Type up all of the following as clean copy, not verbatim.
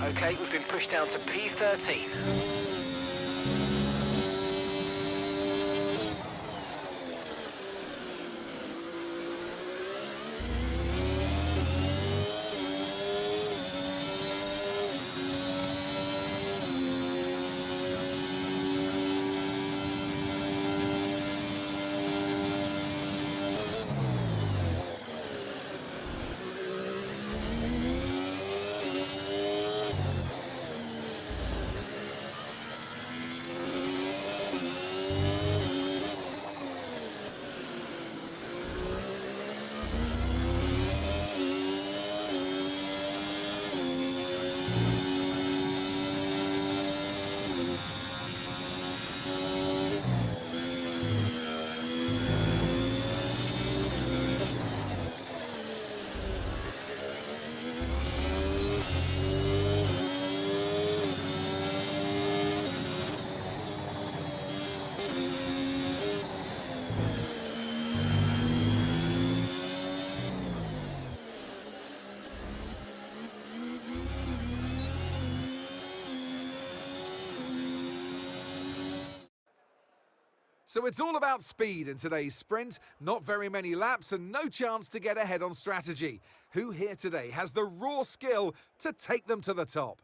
Okay, we've been pushed down to P13. So it's all about speed in today's sprint, not very many laps and no chance to get ahead on strategy. Who here today has the raw skill to take them to the top?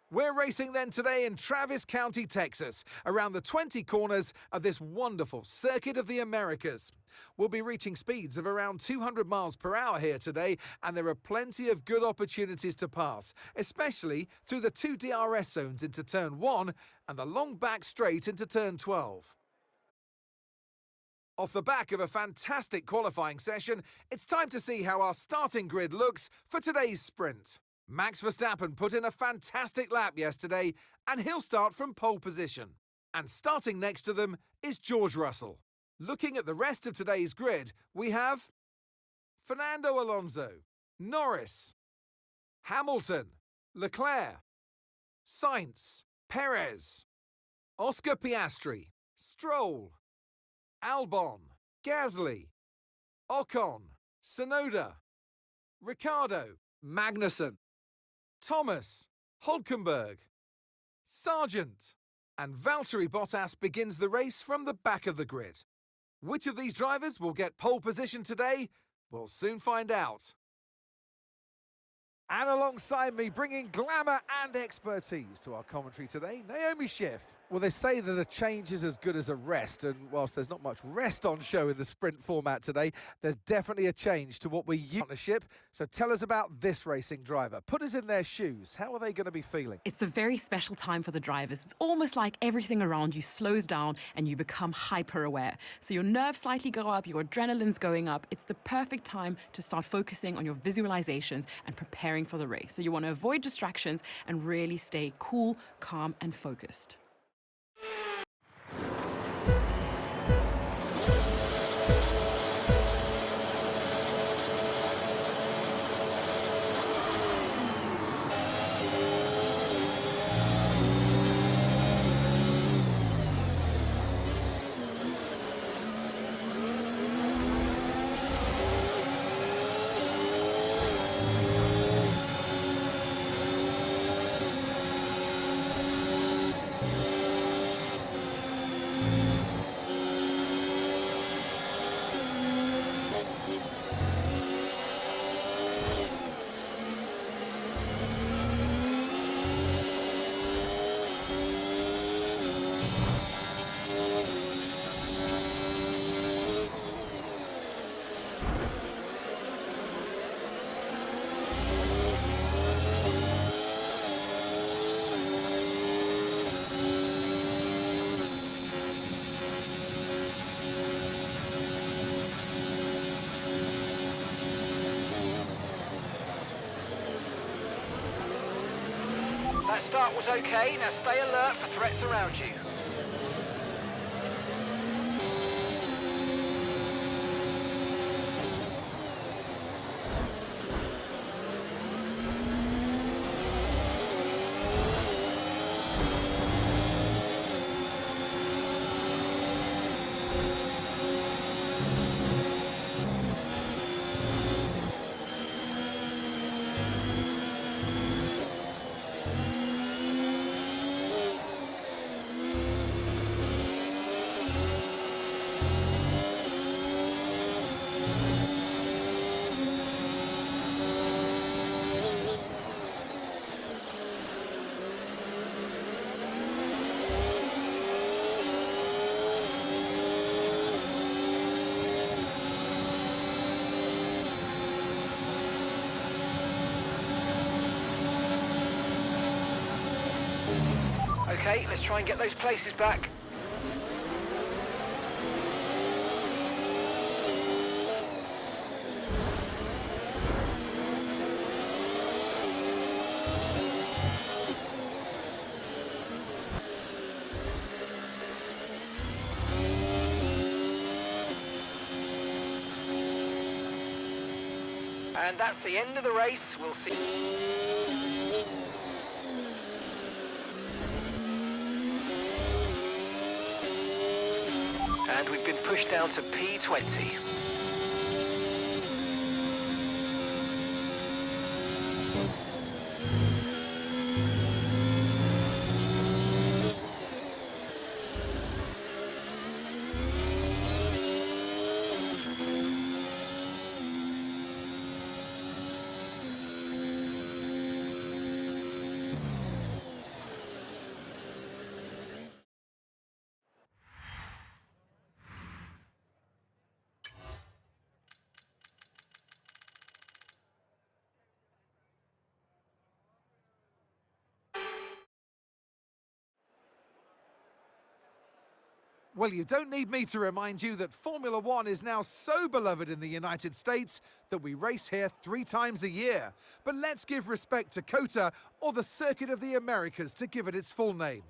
We're racing then today in Travis County, Texas, around the 20 corners of this wonderful Circuit of the Americas. We'll be reaching speeds of around 200 miles per hour here today, and there are plenty of good opportunities to pass, especially through the two DRS zones into Turn 1 and the long back straight into Turn 12. Off the back of a fantastic qualifying session, it's time to see how our starting grid looks for today's sprint. Max Verstappen put in a fantastic lap yesterday, and he'll start from pole position. And starting next to them is George Russell. Looking at the rest of today's grid, we have Fernando Alonso, Norris, Hamilton, Leclerc, Sainz, Perez, Oscar Piastri, Stroll, Albon, Gasly, Ocon, Tsunoda, Ricciardo, Magnussen, Thomas, Hülkenberg, Sargent, and Valtteri Bottas begins the race from the back of the grid. Which of these drivers will get pole position today? We'll soon find out. And alongside me, bringing glamour and expertise to our commentary today, Naomi Schiff. Well, they say that a change is as good as a rest, and whilst there's not much rest on show in the sprint format today, there's definitely a change to what we use on the ship. So tell us about this racing driver. Put us in their shoes. How are they going to be feeling? It's a very special time for the drivers. It's almost like everything around you slows down and you become hyper-aware. So your nerves slightly go up, your adrenaline's going up. It's the perfect time to start focusing on your visualizations and preparing for the race. So you want to avoid distractions and really stay cool, calm, and focused. That start was okay, now stay alert for threats around you. Okay, let's try and get those places back. And that's the end of the race. We'll see. And we've been pushed down to P20. Well, you don't need me to remind you that Formula One is now so beloved in the United States that we race here 3 times a year. But let's give respect to COTA, or the Circuit of the Americas, to give it its full name.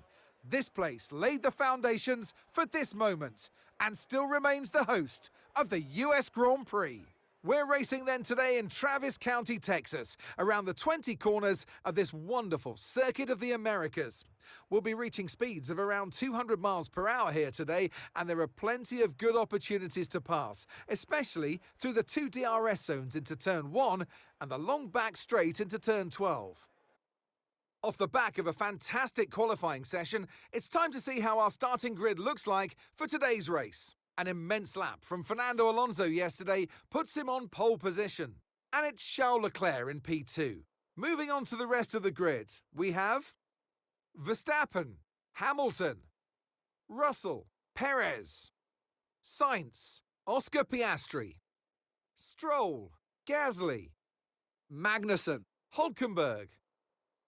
This place laid the foundations for this moment and still remains the host of the US Grand Prix. We're racing then today in Travis County, Texas, around the 20 corners of this wonderful Circuit of the Americas. We'll be reaching speeds of around 200 miles per hour here today, and there are plenty of good opportunities to pass, especially through the 2 DRS zones into Turn 1 and the long back straight into Turn 12. Off the back of a fantastic qualifying session, it's time to see how our starting grid looks like for today's race. An immense lap from Fernando Alonso yesterday puts him on pole position. And it's Charles Leclerc in P2. Moving on to the rest of the grid, we have Verstappen, Hamilton, Russell, Perez, Sainz, Oscar Piastri, Stroll, Gasly, Magnussen, Hülkenberg,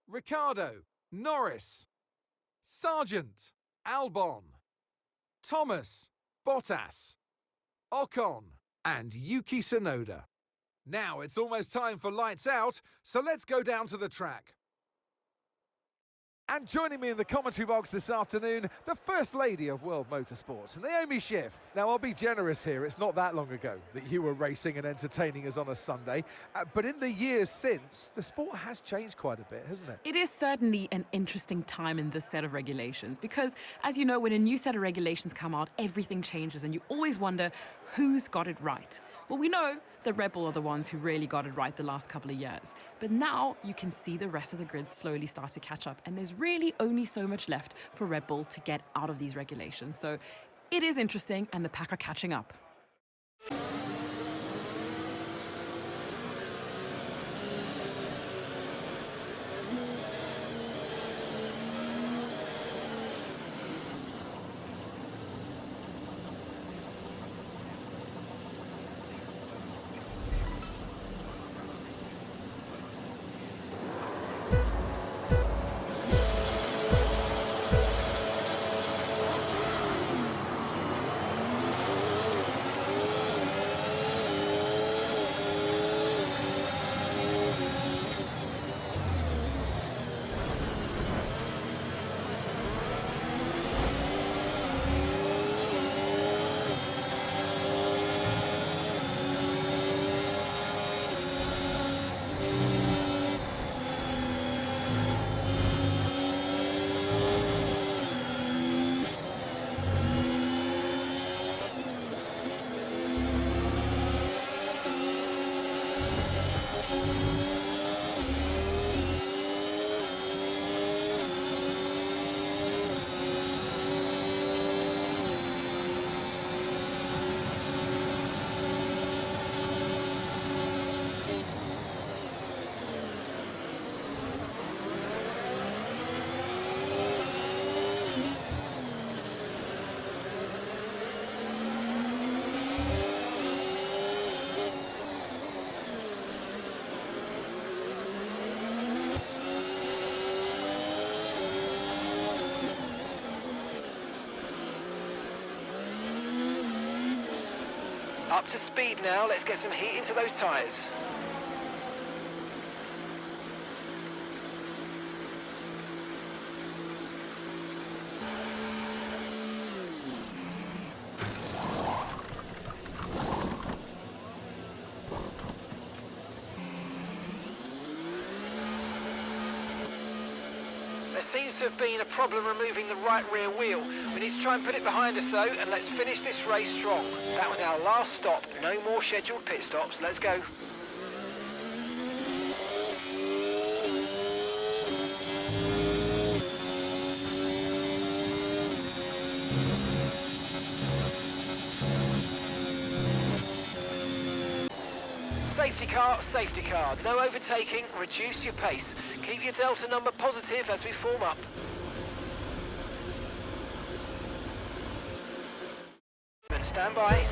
Ricciardo, Norris, Sargent, Albon, Thomas, Bottas, Ocon, and Yuki Tsunoda. Now it's almost time for lights out, so let's go down to the track. And joining me in the commentary box this afternoon, the First Lady of World Motorsports, Naomi Schiff. Now, I'll be generous here. It's not that long ago that you were racing and entertaining us on a Sunday. But in the years since, the sport has changed quite a bit, hasn't it? It is certainly an interesting time in this set of regulations because, as you know, when a new set of regulations come out, everything changes and you always wonder who's got it right. Well, we know the Red Bull are the ones who really got it right the last couple of years. But now you can see the rest of the grid slowly start to catch up, and there's really only so much left for Red Bull to get out of these regulations. So it is interesting, and the pack are catching up. Up to speed now, let's get some heat into those tyres. There seems to have been a problem removing the right rear wheel. We need to try and put it behind us though, and let's finish this race strong. That was our last stop. No more scheduled pit stops. Let's go. Safety car. No overtaking, reduce your pace. Keep your delta number positive as we form up. And stand by.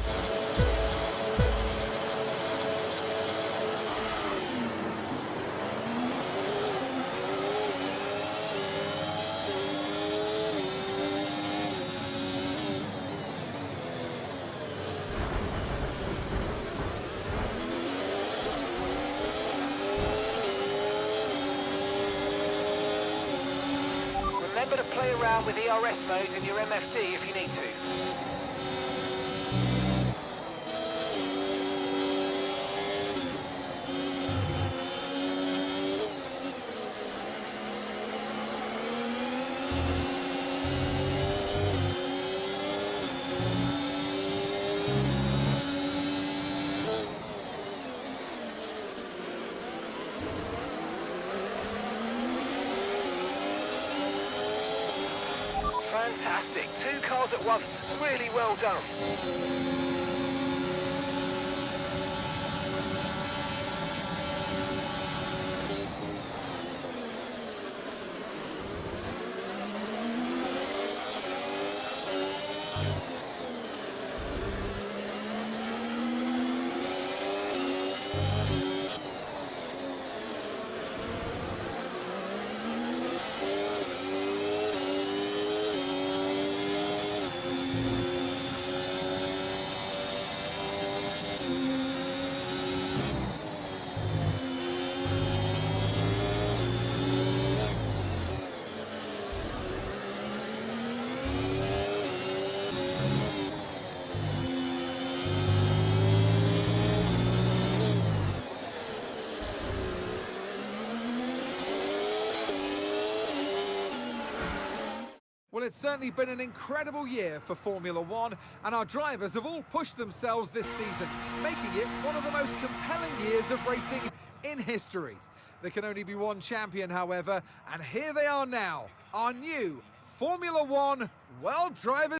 Remember to play around with ERS modes in your MFD if you need to. Fantastic. 2 cars at once. Really well done. Well, it's certainly been an incredible year for Formula One, and our drivers have all pushed themselves this season, making it one of the most compelling years of racing in history. There can only be one champion, however, and here they are now, our new Formula One World Drivers'